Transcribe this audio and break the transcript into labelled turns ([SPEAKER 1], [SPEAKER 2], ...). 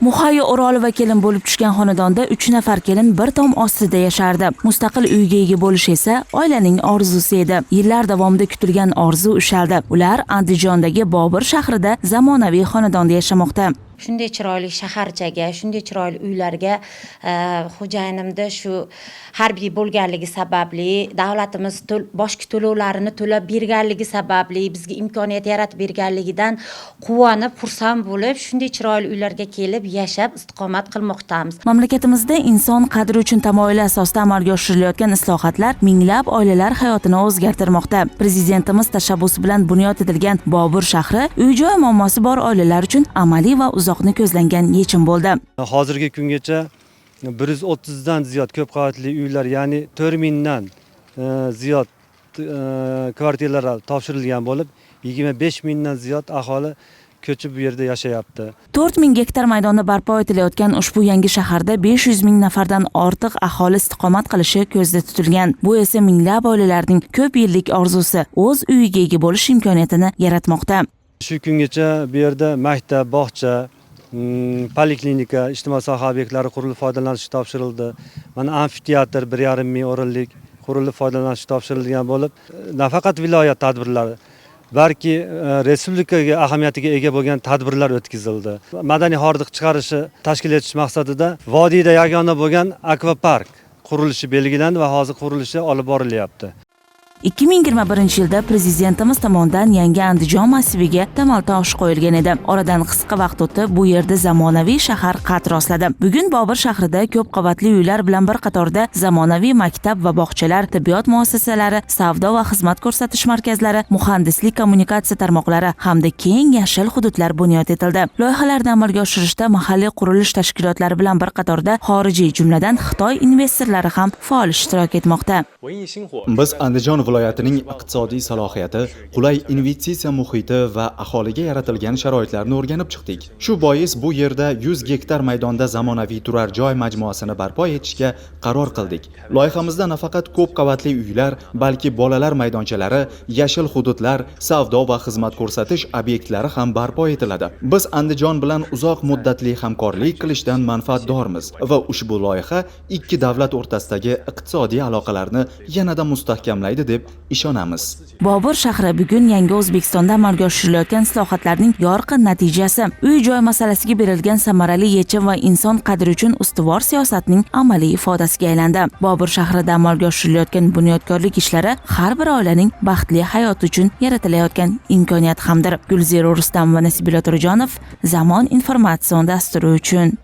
[SPEAKER 1] Muhayyo O'rolova kelin bo'lib tushgan xonadonda 3 nafar kelin bir tom ostida yashardi. Mustaqil uyga ega bo'lish esa oilaning orzusi edi. Yillar davomida kutilgan orzu ushaldi. Ular Andijondagi Bobur shahrida zamonaviy xonadonda yashamoqda.
[SPEAKER 2] Shunday chiroyli shaharchaga, shunday chiroyli uylarga xo'jayinimda shu harbiy bo'lganligi sababli, davlatimiz boshqa to'lovlarini to'lab berganligi sababli, bizga imkoniyat yaratib berganligidan quvonib, xursand bo'lib, shunday chiroyli uylarga kelib, yashab, istiqomat qilmoqdamiz.
[SPEAKER 1] Mamlakatimizda inson qadri uchun tamoyili asosida amalga oshirilayotgan islohotlar minglab oilalar hayotini o'zgartirmoqda. Prezidentimiz tashabbusi bilan bunyod etilgan Bobur shahri uy-joy muammosi bor oilalar uchun amaliy va uzoqni ko'zlangan yechim bo'ldi.
[SPEAKER 3] Hozirgi kungacha 130 dan ziyod ko'p qavatli uylar, ya'ni 4000 dan ziyod kvartiralar topshirilgan bo'lib, 25000 dan ziyod aholi ko'chib bu yerda yashayapti.
[SPEAKER 1] 4000 gektar maydonda barpo etilayotgan ushbu yangi shaharda 500 ming nafardan ortiq aholi istiqomat qilishi ko'zda tutilgan. Bu esa minglab oilalarning ko'p yillik orzusi, o'z uyiga ega bo'lish imkoniyatini yaratmoqda.
[SPEAKER 3] Shu kungacha bu yerda maktab, bog'cha, poliklinika, ijtimoiy soha obyektlari qurilib foydalanishga topshirildi. Mana amfiteatr 1,5 ming o'rinlik qurilib foydalanishga topshirilgan bo'lib, nafaqat viloyat tadbirlari, balki respublikaga ahamiyatiga ega bo'lgan tadbirlar o'tkazildi. Madaniy hordiq chiqarishi tashkil etish maqsadida vodiyda yagona bo'lgan akvapark qurilishi belgilandi va hozir qurilishi olib borilyapti.
[SPEAKER 1] 2021 yilda prezidentimiz tomonidan yangi Andijon massiviga tamal toshi qo'yilgan edi. Oradan qisqa vaqt o'tib, bu yerda zamonaviy shahar qad rostladi. Bugun Bobur shahrida ko'p qavatli uylar bilan bir qatorda zamonaviy maktab va bog'chalar, tibbiyot muassasalari, savdo va xizmat ko'rsatish markazlari, muhandislik kommunikatsiya tarmoqlari hamda keng yashil hududlar bunyod etildi. Loyihalarni amalga oshirishda mahalliy qurilish tashkilotlari bilan bir qatorda xorijiy, jumladan Xitoy investorlari ham faol ishtirok etmoqda.
[SPEAKER 4] Biz Andijon viloyatining iqtisodiy salohiyati, qulay investitsiya muhiti va aholiga yaratilgan sharoitlarni o'rganib chiqdik. Shu bois bu yerda 100 gektar maydonda zamonaviy turar joy majmuasini barpo etishga qaror qildik. Loyihamizda nafaqat ko'p qavatli uylar, balki bolalar maydonchalari, yashil hududlar, savdo va xizmat ko'rsatish obyektlari ham barpo etiladi. Biz Andijon bilan uzoq muddatli hamkorlik qilishdan manfaatdormiz va ushbu loyiha ikki davlat o'rtasidagi iqtisodiy aloqalarni yanada mustahkamlaydi deb ishonamiz.
[SPEAKER 1] Bobur shahri bugun yangi O'zbekistonda amalga oshirilayotgan islohotlarning yorqin natijasi. Uy-joy masalasiga berilgan samarali yechim va inson qadri uchun ustuvor siyosatning amaliy ifodasiga aylandi. Bobur shahrida amalga oshirilayotgan bunyodkorlik ishlari har bir oilaning baxtli hayoti uchun yaratilayotgan imkoniyat hamdir. Gulzira Rustam va Nasibullo Turjonov Zamon informatsion dasturi uchun.